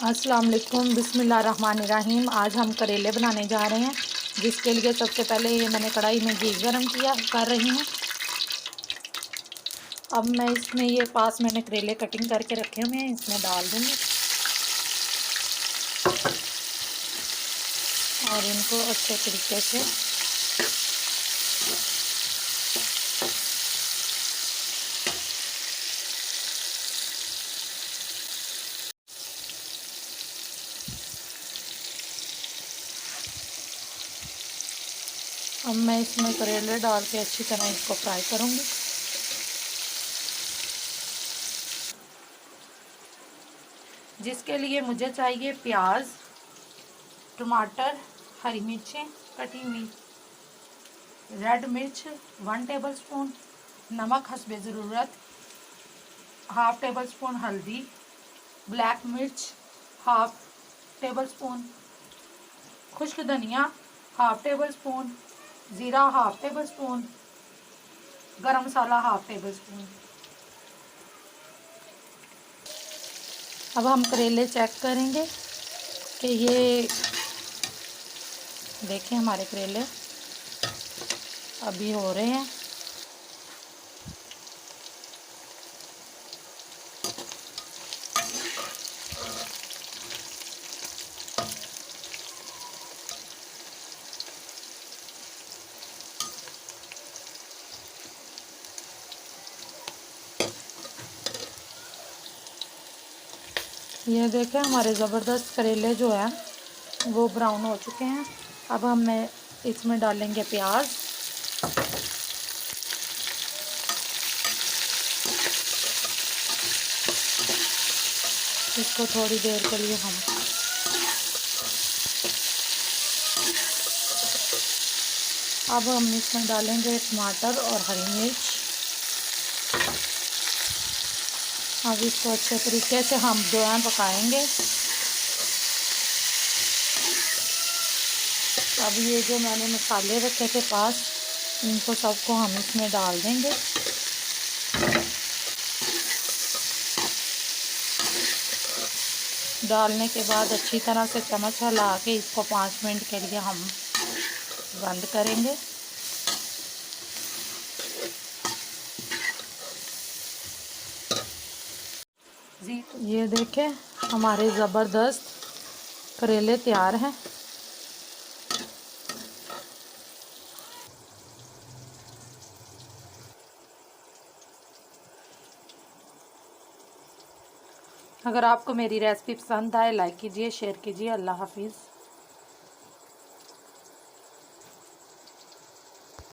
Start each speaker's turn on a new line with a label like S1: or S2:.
S1: अस्सलाम वालेकुम, बिस्मिल्लाहिर्रहमानिर्रहीम। आज हम करेले बनाने जा रहे हैं, जिसके लिए सबसे पहले ये मैंने कढ़ाई में घी गरम कर रही हूँ। अब मैं इसमें ये पास मैंने करेले कटिंग करके रखे हुए हैं, इसमें डाल दूँगी और इनको अच्छे तरीके से अब मैं इसमें करेले डाल के अच्छी तरह इसको फ्राई करूँगी। जिसके लिए मुझे चाहिए प्याज, टमाटर, हरी मिर्चें कटी हुई, रेड मिर्च 1 टेबलस्पून, नमक हस्बे ज़रूरत, हाफ़ टेबल स्पून हल्दी, ब्लैक मिर्च हाफ़ टेबल स्पून, खुश्क धनिया हाफ़ टेबल स्पून, ज़ीरा हाफ़ टेबल स्पून, गरम मसाला हाफ़ टेबल स्पून। अब हम करेले चेक करेंगे कि ये देखें हमारे करेले अभी हो रहे हैं। ये देखें हमारे ज़बरदस्त करेले जो हैं वो ब्राउन हो चुके हैं। अब हम इसमें डालेंगे प्याज, इसको थोड़ी देर के लिए अब हम इसमें डालेंगे टमाटर और हरी मिर्च। अब इसको अच्छे तरीके से हम जो है पकाएंगे। अब ये जो मैंने मसाले रखे थे पास, इनको सबको हम इसमें डाल देंगे। डालने के बाद अच्छी तरह से चम्मच हिला के इसको 5 मिनट के लिए हम बंद करेंगे। ये देखें हमारे ज़बरदस्त करेले तैयार हैं। अगर आपको मेरी रेसिपी पसंद आए, लाइक कीजिए, शेयर कीजिए। अल्लाह हाफिज़।